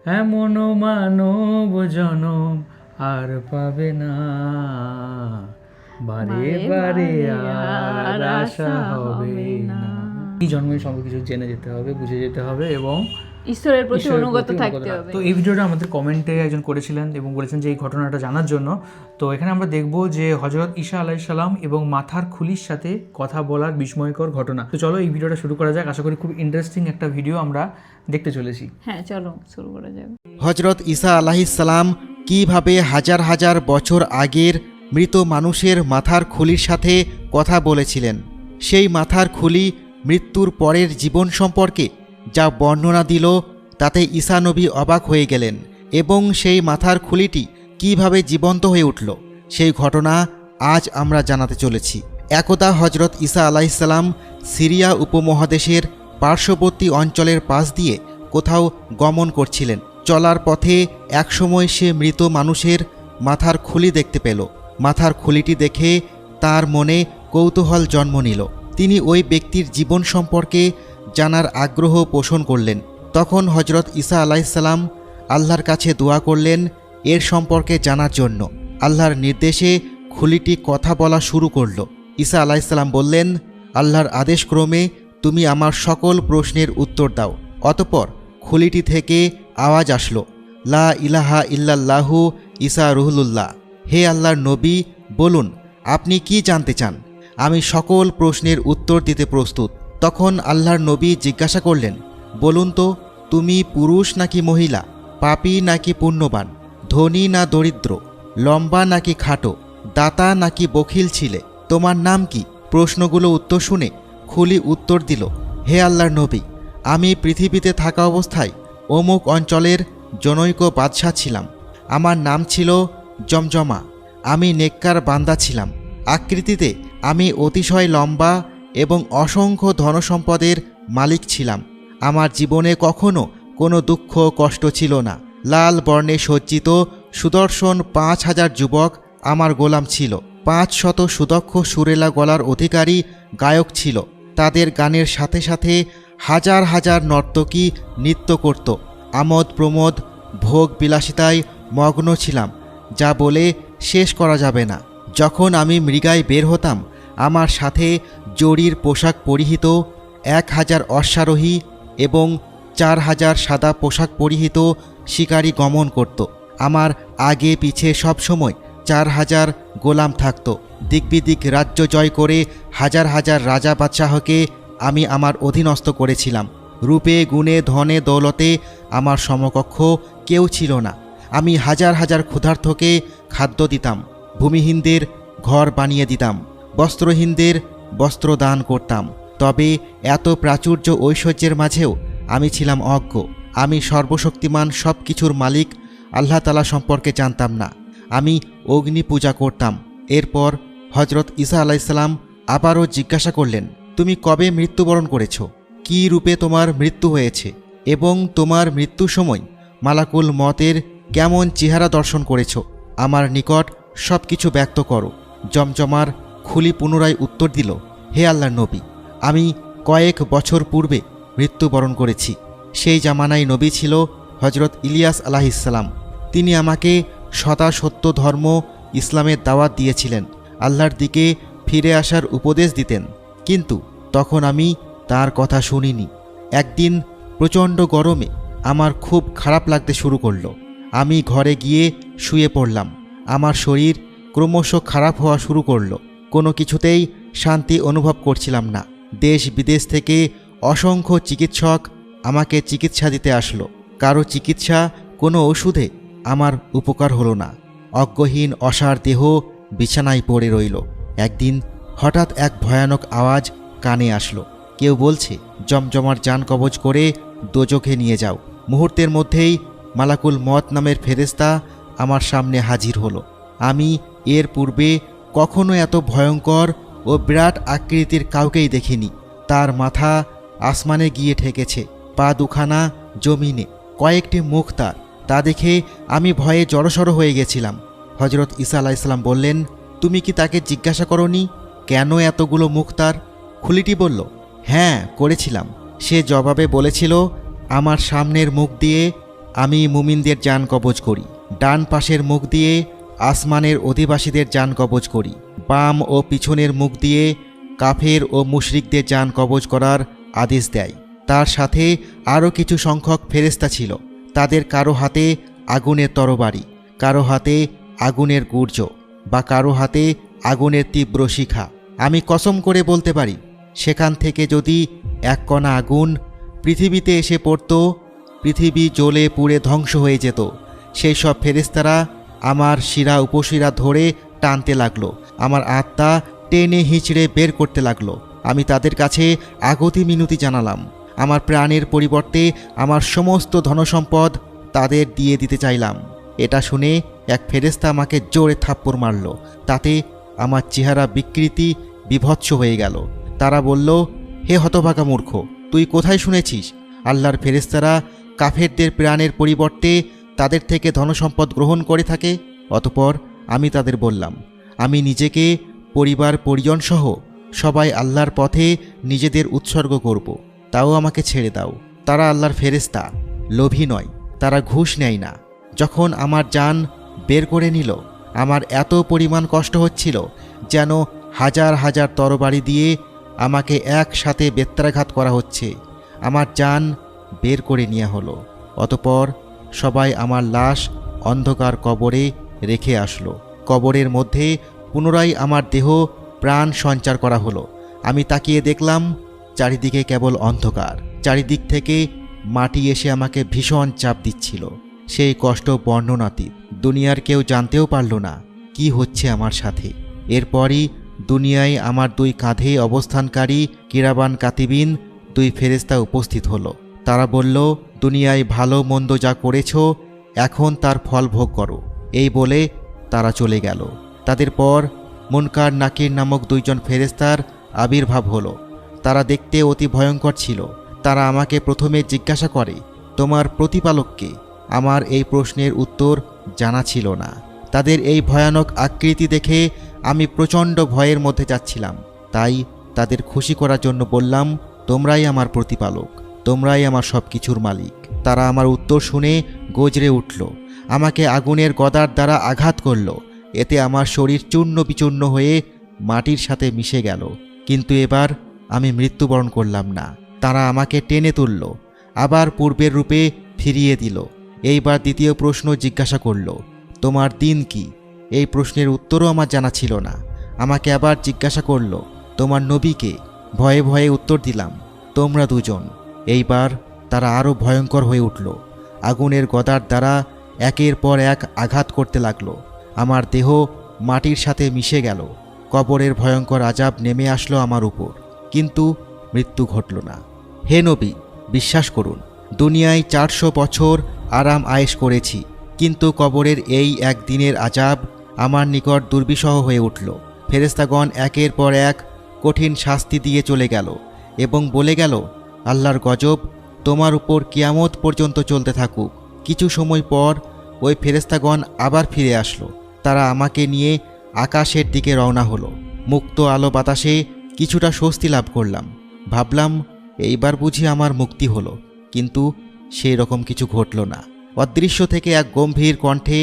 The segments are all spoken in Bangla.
এমন মানব জনম আর পাবে না, বারে বারে আর আশা হবে না। এই জন্মের সঙ্গে কিছু জেনে যেতে হবে, বুঝে যেতে হবে এবং ঈশ্বরের প্রতি অনুগত থাকতে হবে। তো এই ভিডিওটা আমাদের কমেন্টে একজন করেছিলেন এবং বলেছেন যে এই ঘটনাটা জানার জন্য। তো এখানে আমরা দেখব যে হযরত ঈসা আলাইহিস সালাম এবং মাথার খুলির সাথে কথা বলার বিস্ময়কর ঘটনা। তো চলো এই ভিডিওটা শুরু করা যাক। আশা করি খুব ইন্টারেস্টিং একটা ভিডিও আমরা দেখতে চলেছি। হ্যাঁ চলো শুরু করা যাক। হযরত ঈসা আলাইহিস সালাম কীভাবে হাজার হাজার বছর আগের মৃত মানুষের মাথার খুলির সাথে কথা বলেছিলেন, সেই মাথার খুলি মৃত্যুর পরের জীবন সম্পর্কে যা বর্ণনা দিল তাতে ঈসা নবী অবাক হয়ে গেলেন এবং সেই মাথার খুলিটি কিভাবে জীবন্ত হয়ে উঠল সেই ঘটনা আজ আমরা জানাতে চলেছি। একদা হযরত ঈসা আলাইহিস সালাম সিরিয়া উপমহাদেশের পার্শ্ববর্তী অঞ্চলের পাশ দিয়ে কোথাও গমন করছিলেন। চলার পথে একসময় সে মৃত মানুষের মাথার খুলি দেখতে পেল। মাথার খুলিটি দেখে তার মনে কৌতূহল জন্ম নিল। তিনি ওই ব্যক্তির জীবন সম্পর্কে জানার আগ্রহ পোষণ করলেন। তখন হযরত ঈসা আলাইহিস সালাম আল্লাহর কাছে দোয়া করলেন এর সম্পর্কে জানার জন্য। আল্লাহর নির্দেশে খুলিটি কথা বলা শুরু করল। ঈসা আলাইহিস সালাম বললেন, আল্লাহর আদেশক্রমে তুমি আমার সকল প্রশ্নের উত্তর দাও। অতঃপর খুলিটি থেকে আওয়াজ আসলো, লা ইলাহা ইল্লাল্লাহু ঈসা রুহুল্লাহ। হে আল্লাহর নবী, বলুন আপনি কি জানতে চান, আমি সকল প্রশ্নের উত্তর দিতে প্রস্তুত। তখন আল্লাহর নবী জিজ্ঞাসা করলেন, বলুন তো তুমি পুরুষ নাকি মহিলা, পাপী নাকি পুণ্যবান, ধনী না দরিদ্র, লম্বা নাকি খাটো, দাতা নাকি বখিল ছিলে, তোমার নাম কি? প্রশ্নগুলো উত্তর শুনে খুলি উত্তর দিল, হে আল্লাহর নবী, আমি পৃথিবীতে থাকা অবস্থায় অমুক অঞ্চলের জনৈক বাদশাহ ছিলাম। আমার নাম ছিল জমজমা। আমি নেককার বান্দা ছিলাম। আকৃতিতে আমি অতিশয় লম্বা এবং অসংখ্য ধনসম্পদের মালিক ছিলাম। আমার জীবনে কখনো কোনো দুঃখ কষ্ট ছিল না। লাল বর্ণে সজ্জিত সুদর্শন 5000 যুবক আমার গোলাম ছিল। 500 সুদক্ষ সুরেলা গলার অধিকারী গায়ক ছিল। তাদের গানের সাথে সাথে হাজার হাজার নর্তকী নৃত্য করত। আমোদ প্রমোদ ভোগ বিলাসিতায় মগ্ন ছিলাম, যা বলে শেষ করা যাবে না। যখন আমি মৃগায় বের হতাম, আমার সাথে জরির পোশাক পরিহিত 1000 অশ্বারোহী এবং 4000 সাদা পোশাক পরিহিত শিকারী গমন করত। আমার আগে পিছে সবসময় 4000 গোলাম থাকত। দিকবিদিক রাজ্য জয় করে হাজার হাজার রাজা বাদশাহকে আমি আমার অধীনস্থ করেছিলাম। রূপে গুণে ধনে দৌলতে আমার সমকক্ষ কেউ ছিল না। আমি হাজার হাজার ক্ষুধার্তকে খাদ্য দিতাম, ভূমিহীনদের ঘর বানিয়ে দিতাম, বস্ত্রহীনদের বস্ত্র দান করতাম। তবে এত প্রাচুর্য ঐশ্বর্যের মাঝেও আমি ছিলাম অজ্ঞ। আমি সর্বশক্তিমান সব কিছুর মালিক আল্লাহ তাআলা সম্পর্কে জানতাম না। আমি অগ্নি পূজা করতাম। এরপর হযরত ঈসা আলাইহিস সালাম আবারও জিজ্ঞাসা করলেন, তুমি কবে মৃত্যুবরণ করেছ? কী রূপে তোমার মৃত্যু হয়েছে এবং তোমার মৃত্যুর সময় মালাকুল মতের কেমন চেহারা দর্শন করেছ? আমার নিকট সব কিছু ব্যক্ত করো। জমজমার খুলি পুনরায় উত্তর দিল, হে আল্লাহর নবী, আমি কয়েক বছর পূর্বে মৃত্যুবরণ করেছি। সেই জামানায় নবী ছিল হযরত ইলিয়াস আলাইহিস সালাম। তিনি আমাকে সদা সত্য ধর্ম ইসলামের দাওয়াত দিয়েছিলেন, আল্লাহর দিকে ফিরে আসার উপদেশ দিতেন। কিন্তু তখন আমি তার কথা শুনিনি। একদিন প্রচণ্ড গরমে আমার খুব খারাপ লাগতে শুরু করলো। আমি ঘরে গিয়ে শুয়ে পড়লাম। আমার শরীর ক্রমশ খারাপ হওয়া শুরু করলো। কোনো কিছুতেই শান্তি অনুভব করছিলাম না। দেশ বিদেশ থেকে অসংখ্য চিকিৎসক আমাকে চিকিৎসা দিতে আসলো। কারো চিকিৎসা কোনো ওষুধে আমার উপকার হলো না। অজ্ঞহীন অসাড় দেহ বিছানায় পড়ে রইল। একদিন হঠাৎ এক ভয়ানক আওয়াজ কানে আসলো। কেউ বলছে, জমজমার জান কবজ করে দোজখে নিয়ে যাও। মুহূর্তের মধ্যেই মালাকুল মত নামের ফেরেশতা আমার সামনে হাজির হলো। আমি এর পূর্বে কখনো এত ভয়ঙ্কর ও বিরাট আকৃতির কাউকেই দেখিনি। তার মাথা আসমানে গিয়ে ঠেকেছে, পা দুখানা জমিনে, কয়েকটি মুখ তার। তা দেখে আমি ভয়ে জড়সড় হয়ে গেছিলাম। হযরত ঈসা আলাইহিস সালাম বললেন, তুমি কি তাকে জিজ্ঞাসা করনি কেন এতগুলো মুখ তার? খুলিটি বলল, হ্যাঁ করেছিলাম। সে জবাবে বলেছিল, আমার সামনের মুখ দিয়ে আমি মুমিনদের জান কবজ করি, ডান পাশের মুখ দিয়ে আসমানের অধিবাসীদের জান কবজ করি, বাম ও পিছনের মুখ দিয়ে কাফের ও মুশরিকদের জান কবজ করার আদেশ দেয়। তার সাথে আরও কিছু সংখ্যক ফেরেশতা ছিল। তাদের কারো হাতে আগুনের তরবারি, কারো হাতে আগুনের গুর্জ বা কারো হাতে আগুনের তীব্র শিখা। আমি কসম করে বলতে পারি, সেখান থেকে যদি এক কণা আগুন পৃথিবীতে এসে পড়ত, পৃথিবী জ্বলে পুড়ে ধ্বংস হয়ে যেত। সেই সব ফেরেশতারা আমার শিরা উপশিরা ধরে টানতে লাগলো, আমার আত্মা টেনে হিঁচড়ে বের করতে লাগলো। আমি তাদের কাছে আগতি মিনতি জানালাম। আমার প্রাণের পরিবর্তে আমার সমস্ত ধনসম্পদ তাদের দিয়ে দিতে চাইলাম। এটা শুনে এক ফেরেশতা আমাকে জোরে থাপ্পড় মারল। তাতে আমার চেহারা বিকৃতি বিভৎস হয়ে গেল। তারা বলল, হে হতভাগা মূর্খ, তুই কোথায় শুনেছিস আল্লাহর ফেরেশতারা কাফেরদের প্রাণের পরিবর্তে তাদের থেকে ধনসম্পদ গ্রহণ করে থাকে? অতঃপর আমি তাদের বললাম, আমি নিজেকে পরিবার পরিজনসহ সবাই আল্লাহর পথে নিজেদের উৎসর্গ করব, তাও আমাকে ছেড়ে দাও। তারা আল্লাহর ফেরেশতা, লোভী নয়, তারা ঘুষ নেয় না। যখন আমার জান বের করে নিল, আমার এত পরিমাণ কষ্ট হচ্ছিল যেন হাজার হাজার তরবারি দিয়ে আমাকে একসাথে বেত্রাঘাত করা হচ্ছে। আমার জান বের করে নেওয়া হলো। অতঃপর সবাই আমার লাশ অন্ধকার কবরে রেখে আসলো। কবরের মধ্যে পুনরায় আমার দেহ প্রাণ সঞ্চার করা হলো। আমি তাকিয়ে দেখলাম, চারিদিকে কেবল অন্ধকার। চারিদিক থেকে মাটি এসে আমাকে ভীষণ চাপ দিচ্ছিল। সেই কষ্ট বর্ণনাতীত। দুনিয়ার কেউ জানতেও পারল না কি হচ্ছে আমার সাথে। এরপরই দুনিয়ায় আমার দুই কাঁধে অবস্থানকারী কিরাবান কাতিবিন দুই ফেরেশতা উপস্থিত হলো। তারা বলল, দুনিয়ায় ভালো মন্দ যা করেছ এখন তার ফল ভোগ করো। এই বলে তারা চলে গেল। তাদের পর মুনকার নাকির নামক দুইজন ফেরেশতার আবির্ভাব হলো। তারা দেখতে অতি ভয়ঙ্কর ছিল। তারা আমাকে প্রথমে জিজ্ঞাসা করে, তোমার প্রতিপালককে? আমার এই প্রশ্নের উত্তর জানা ছিল না। তাদের এই ভয়ানক আকৃতি দেখে আমি প্রচণ্ড ভয়ের মধ্যে যাচ্ছিলাম। তাই তাদের খুশি করার জন্য বললাম, তোমরাই আমার প্রতিপালক, তোমরাই আমার সব কিছুর মালিক। তারা আমার উত্তর শুনে গজরে উঠল, আমাকে আগুনের গদার দ্বারা আঘাত করল। এতে আমার শরীর চূর্ণ বিচূর্ণ হয়ে মাটির সাথে মিশে গেল। কিন্তু এবার আমি মৃত্যুবরণ করলাম না। তারা আমাকে টেনে তুলল, আবার পূর্বের রূপে ফিরিয়ে দিল। এইবার দ্বিতীয় প্রশ্ন জিজ্ঞাসা করল, তোমার দিন কি? এই প্রশ্নের উত্তরও আমার জানা ছিল না। আমাকে আবার জিজ্ঞাসা করল, তোমার নবীকে? ভয়ে ভয়ে উত্তর দিলাম, তোমরা দুজন। এইবার তারা আরও ভয়ঙ্কর হয়ে উঠল। আগুনের গদার দ্বারা একের পর এক আঘাত করতে লাগলো। আমার দেহ মাটির সাথে মিশে গেল। কবরের ভয়ঙ্কর আযাব নেমে আসলো আমার উপর, কিন্তু মৃত্যু ঘটল না। হে নবী, বিশ্বাস করুন, দুনিয়ায় 400 বছর আরাম আয়েশ করেছি, কিন্তু কবরের এই একদিনের আযাব আমার নিকট দুর্বিষহ হয়ে উঠল। ফেরেশতাগণ একের পর এক কঠিন শাস্তি দিয়ে চলে গেল এবং বলে গেল, আল্লাহর গজব তোমার উপর কিয়ামত পর্যন্ত চলতে থাকুক। কিছু সময় পর ওই ফেরেশতাগণ আবার ফিরে আসলো। তারা আমাকে নিয়ে আকাশের দিকে রওনা হলো। মুক্ত আলো বাতাসে কিছুটা স্বস্তি লাভ করলাম। ভাবলাম, এইবার বুঝি আমার মুক্তি হলো, কিন্তু সেই রকম কিছু ঘটল না। অদৃশ্য থেকে এক গম্ভীর কণ্ঠে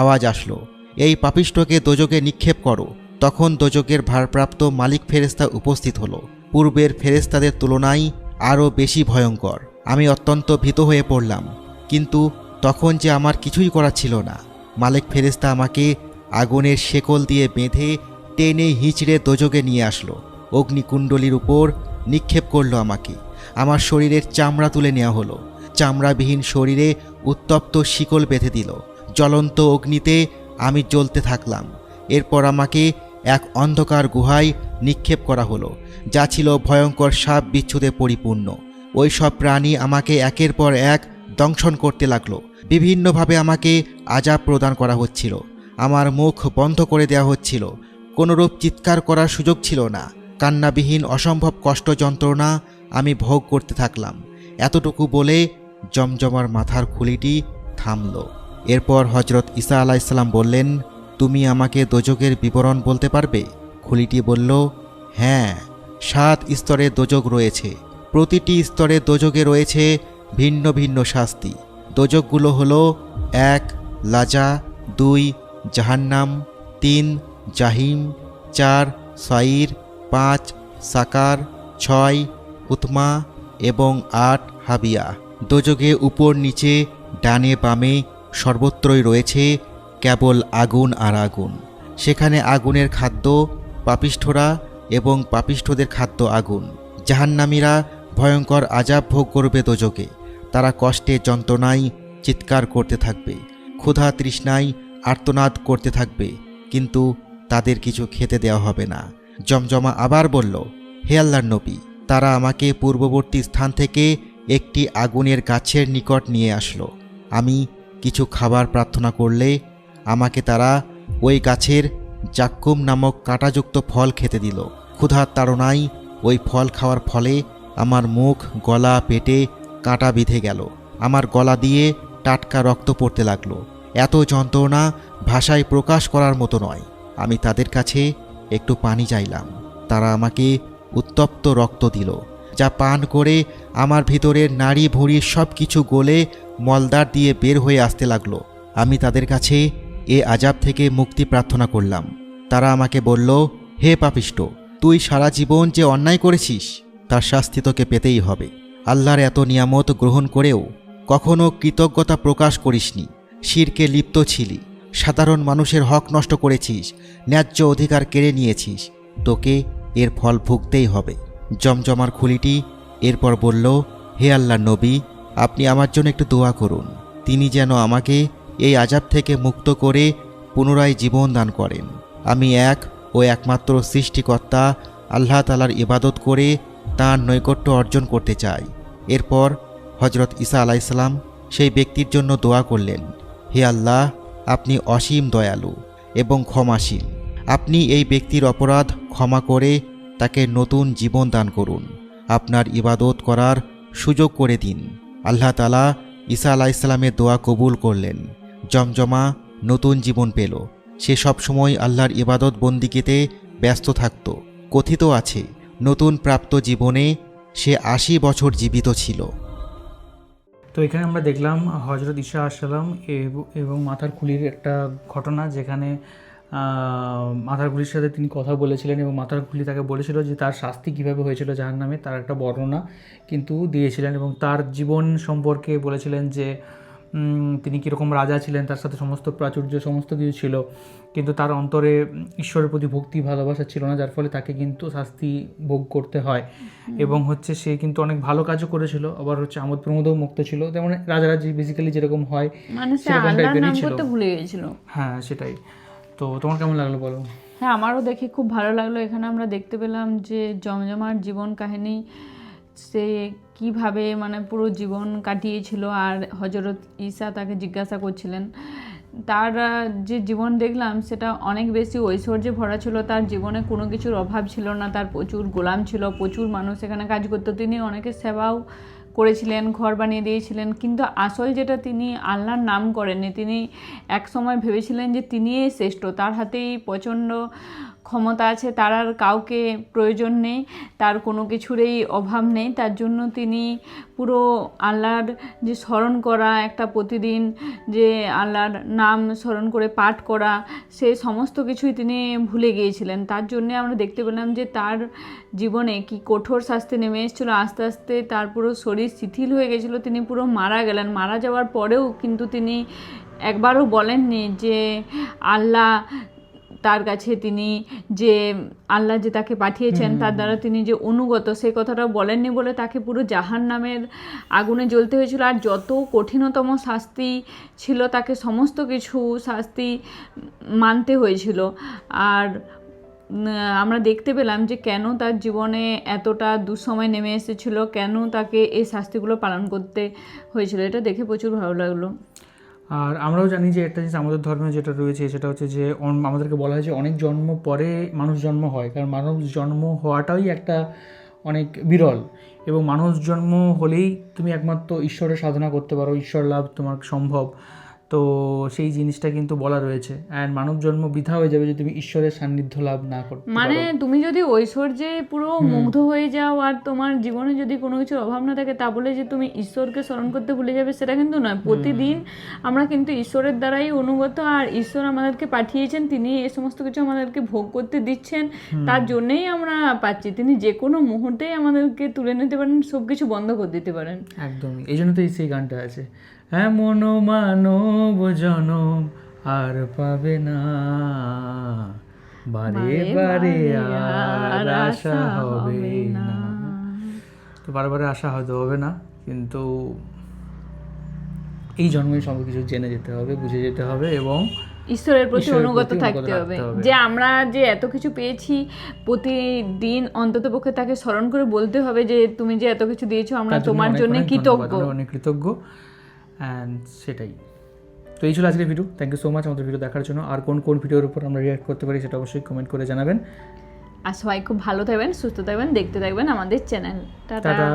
আওয়াজ আসলো, এই পাপিষ্ঠকে দোজকে নিক্ষেপ করো। তখন দোজকের ভারপ্রাপ্ত মালিক ফেরেশতা উপস্থিত হলো, পূর্বের ফেরেশতাদের তুলনায় আরও বেশি ভয়ঙ্কর। আমি অত্যন্ত ভীত হয়ে পড়লাম, কিন্তু তখন যে আমার কিছুই করার ছিল না। মালিক ফেরেশতা আমাকে আগুনের শেকল দিয়ে বেঁধে টেনে হিঁচড়ে দোজকে নিয়ে আসলো। অগ্নিকুণ্ডলীর উপর নিক্ষেপ করলো আমাকে। আমার শরীরের চামড়া তুলে নেওয়া হলো। চামড়াবিহীন শরীরে উত্তপ্ত শিকল বেঁধে দিল। জ্বলন্ত অগ্নিতে আমি জ্বলতে থাকলাম। এরপর আমাকে এক অন্ধকার গুহায় নিক্ষেপ করা হলো, যা ছিল ভয়ঙ্কর সাপ বিচ্ছুদে পরিপূর্ণ। ওই সব প্রাণী আমাকে একের পর এক দংশন করতে লাগলো। বিভিন্নভাবে আমাকে আযাব প্রদান করা হচ্ছিল। আমার মুখ বন্ধ করে দেওয়া হচ্ছিল। কোনোরূপ চিৎকার করার সুযোগ ছিল না। কান্নাবিহীন অসম্ভব কষ্ট যন্ত্রণা আমি ভোগ করতে থাকলাম। এতটুকু বলে জমজমার মাথার খুলিটি থামল। এরপর হজরত ঈসা আলাইহিসসালাম বললেন, তুমি আমাকে দোজকের বিবরণ বলতে পারবে? খুলিটি বলল, হ্যাঁ, 7 স্তরে দোজক রয়েছে। প্রতিটি স্তরে দোজকে রয়েছে ভিন্ন ভিন্ন শাস্তি। দোজকগুলো হলো 1 লাজা, 2 জাহান্নাম, 3 জাহিম, 4 সাইর, 5 সাকার, 6 হুতমা এবং 8 হাবিয়া। দোজকে উপর নিচে ডানে বামে সর্বত্রই রয়েছে কেবল আগুন আর আগুন। সেখানে আগুনের খাদ্য পাপিষ্ঠরা এবং পাপিষ্ঠদের খাদ্য আগুন। জাহান্নামীরা ভয়ঙ্কর আযাব ভোগ করবে দোজকে। তারা কষ্টে যন্ত্রণায় চিৎকার করতে থাকবে, ক্ষুধা তৃষ্ণায় আর্তনাদ করতে থাকবে, কিন্তু তাদের কিছু খেতে দেওয়া হবে না। জমজমা আবার বলল, হে আল্লাহর নবী, তারা আমাকে পূর্ববর্তী স্থান থেকে একটি আগুনের গাছের নিকট নিয়ে আসলো। আমি কিছু খাবার প্রার্থনা করলে আমাকে তারা ওই গাছের জাক্কুম নামক কাঁটাযুক্ত ফল খেতে দিল। ক্ষুধার তাড়নায় ওই ফল খাওয়ার ফলে আমার মুখ, গলা, পেটে কাঁটা বিঁধে গেল। আমার গলা দিয়ে টাটকা রক্ত পড়তে লাগলো। এত যন্ত্রণা ভাষায় প্রকাশ করার মতো নয়। আমি তাদের কাছে একটু পানি চাইলাম। তারা আমাকে উত্তপ্ত রক্ত দিল, যা পান করে আমার ভিতরের নাড়ি ভুঁড়ি সব কিছু গলে মলদার দিয়ে বের হয়ে আসতে লাগলো। আমি তাদের কাছে এ আযাব থেকে মুক্তি প্রার্থনা করলাম। তারা আমাকে বলল, হে পাপিষ্ঠ, তুই সারা জীবন যে অন্যায় করেছিস তার শাস্তি তোকে পেতেই হবে। আল্লাহর এত নিয়ামত গ্রহণ করেও কখনো কৃতজ্ঞতা প্রকাশ করিসনি, শিরকে লিপ্ত ছিলি, সাধারণ মানুষের হক নষ্ট করেছিস, ন্যায্য অধিকার কেড়ে নিয়েছিস, তোকে এর ফল ভুগতেই হবে। জমজমার খুলিটি এরপর বলল, হে আল্লাহর নবী, আপনি আমার জন্য একটু দোয়া করুন। তিনি যেন আমাকে এই আযাব থেকে মুক্ত করে পুনরায় জীবন দান করেন। আমি এক ও একমাত্র সৃষ্টিকর্তা আল্লাহ তাআলার ইবাদত করে তাঁর নৈকট্য অর্জন করতে চাই। এরপর হজরত ঈসা আলাইহিসসালাম সেই ব্যক্তির জন্য দোয়া করলেন, হে আল্লাহ, আপনি অসীম দয়ালু এবং ক্ষমাশীল। আপনি এই ব্যক্তির অপরাধ ক্ষমা করে তাকে নতুন জীবন দান করুন। আপনার ইবাদত করার সুযোগ করে দিন। আল্লাহ তাআলা ঈসা আলাইহিসসালামের দোয়া কবুল করলেন। জমজমা নতুন জীবন পেল। সে সবসময় আল্লাহর ইবাদত বন্দিগিতে ব্যস্ত থাকত। কথিত আছে, নতুন প্রাপ্ত জীবনে সে 80 বছর জীবিত ছিল। তো এখানে আমরা দেখলাম হজরত ঈসা আসসালাম এবং মাথার খুলির একটা ঘটনা, যেখানে মাথার খুলির সাথে তিনি কথা বলেছিলেন এবং মাথার খুলি তাকে বলেছিল যে তার শাস্তি কীভাবে হয়েছিল জাহান্নামে, তার একটা বর্ণনা কিন্তু দিয়েছিলেন এবং তার জীবন সম্পর্কে বলেছিলেন যে তিনি কীরকম রাজা ছিলেন, তার সাথে সমস্ত প্রাচুর্য সমস্ত কিছু ছিল, কিন্তু তার অন্তরে ঈশ্বরের প্রতি ভক্তি ভালোবাসা ছিল না, যার ফলে তাকে কিন্তু শাস্তি ভোগ করতে হয়। এবং হচ্ছে সে কিন্তু অনেক ভালো কাজও করেছিল, আবার হচ্ছে আমোদ প্রমোদও মুক্ত ছিল, যেমন রাজারা বেসিক্যালি যেরকম হয় সেরকম টাইপেরই ছিল। ভুলে গিয়েছিল। হ্যাঁ, সেটাই। তো তোমার কেমন লাগলো বলো? হ্যাঁ, আমারও দেখে খুব ভালো লাগলো। এখানে আমরা দেখতে পেলাম যে জমজমার জীবন কাহিনী, সে কিভাবে মানে পুরো জীবন কাটিয়েছিল, আর হজরত ঈসা তাকে জিজ্ঞাসা করছিলেন। তার যে জীবন দেখলাম সেটা অনেক বেশি ঐশ্বর্যে ভরা ছিল। তার জীবনে কোনো কিছুর অভাব ছিল না, তার প্রচুর গোলাম ছিল, প্রচুর মানুষ এখানে কাজ করতো, তিনি অনেকের সেবাও করেছিলেন, ঘর বানিয়ে দিয়েছিলেন। কিন্তু আসল যেটা, তিনি আল্লাহর নাম করেননি। তিনি এক সময় ভেবেছিলেন যে তিনিই শ্রেষ্ঠ, তার হাতেই প্রচণ্ড ক্ষমতা আছে, তার আর কাউকে প্রয়োজন নেই, তার কোনো কিছুরই অভাব নেই। তার জন্য তিনি পুরো আল্লাহর যে স্মরণ করা, একটা প্রতিদিন যে আল্লাহর নাম স্মরণ করে পাঠ করা, সেই সমস্ত কিছুই তিনি ভুলে গিয়েছিলেন। তার জন্যে আমরা দেখতে পেলাম যে তার জীবনে কি কঠোর শাস্তি নেমে এসেছিলো। আস্তে আস্তে তার পুরো শরীর শিথিল হয়ে গেছিলো, তিনি পুরো মারা গেলেন। মারা যাওয়ার পরেও কিন্তু তিনি একবারও বলেননি যে আল্লাহ তার কাছে, তিনি যে আল্লাহ যে তাকে পাঠিয়েছেন তার দ্বারা তিনি যে অনুগত, সেই কথাটা বলেননি বলে তাকে পুরো জাহান্নামের আগুনে জ্বলতে হয়েছিল। আর যত কঠিনতম শাস্তি ছিল তাকে সমস্ত কিছু শাস্তি মানতে হয়েছিল। আর আমরা দেখতে পেলাম যে কেন তার জীবনে এতটা দুঃসময় নেমে এসেছিলো, কেন তাকে এই শাস্তিগুলো পালন করতে হয়েছিল। এটা দেখে প্রচুর ভালো লাগলো। আর আমরাও জানি যে একটা জিনিস আমাদের ধর্মে যেটা রয়েছে সেটা হচ্ছে যে আমাদেরকে বলা হয় যে অনেক জন্ম পরে মানুষ জন্ম হয়, কারণ মানুষ জন্ম হওয়াটাই একটা অনেক বিরল, এবং মানুষ জন্ম হলেই তুমি একমাত্র ঈশ্বরের সাধনা করতে পারো, ঈশ্বর লাভ তোমার সম্ভব। তো সেই জিনিসটা কিন্তু বলা রয়েছে। অ্যান্ড মানব জন্ম বৃথা হয়ে যাবে যদি তুমি ঈশ্বরের সান্নিধ্য লাভ না করতে মানে পারো। তুমি যদি ঐশ্বর্যে পুরো মুগ্ধ হয়ে যাও আর তোমার জীবনে যদি কোনো কিছুর অভাব না থাকে, তা বলে যে তুমি ঈশ্বরকে স্মরণ করতে ভুলে যাবে সেটা কিন্তু নয়। প্রতিদিন আমরা কিন্তু ঈশ্বরের দ্বারাই অনুগত, আর ঈশ্বর আমাদেরকে পাঠিয়েছেন, তিনি এই সমস্ত কিছু আমাদেরকে ভোগ করতে দিচ্ছেন, তার জন্যই আমরা পাচ্ছি। তিনি যে কোনো মুহূর্তেই আমাদেরকে তুলে নিতে পারেন, সব কিছু বন্ধ করে দিতে পারেন। একদমই, এই জন্য তো সেই গানটা আছে, এমন মানব জনম আর পাবে না, বারে বারে আর আশা হবে না। তো বারে বারে আশা হয়তো হবে না, কিন্তু এই জন্মে সব কিছু জেনে যেতে হবে, বুঝে যেতে হবে এবং ঈশ্বরের প্রতি ঈশ্বরের অনুগত প্রতি থাকতে অনুগত হবে। রাখতে হবে। যে আমরা যে এত কিছু পেয়েছি, প্রতিদিন অন্ততপক্ষে তাকে স্মরণ করে বলতে হবে যে তুমি যে এত কিছু দিয়েছো, আমরা তার জন্য তোমার অনেক জন্য অনেক কৃতজ্ঞ। ধন্যবাদ, আমরা অনেক কৃতজ্ঞ। অ্যান্ড সেটাই, তো এই ছিল আজকের video. Thank you so much আমাদের ভিডিও দেখার জন্য। আর কোন কোন ভিডিওর উপর আমরা রিঅ্যাক্ট করতে পারি সেটা অবশ্যই কমেন্ট করে জানাবেন। আর সবাই খুব ভালো থাকবেন, সুস্থ থাকবেন, দেখতে থাকবেন আমাদের চ্যানেল। টাটা। টাটা।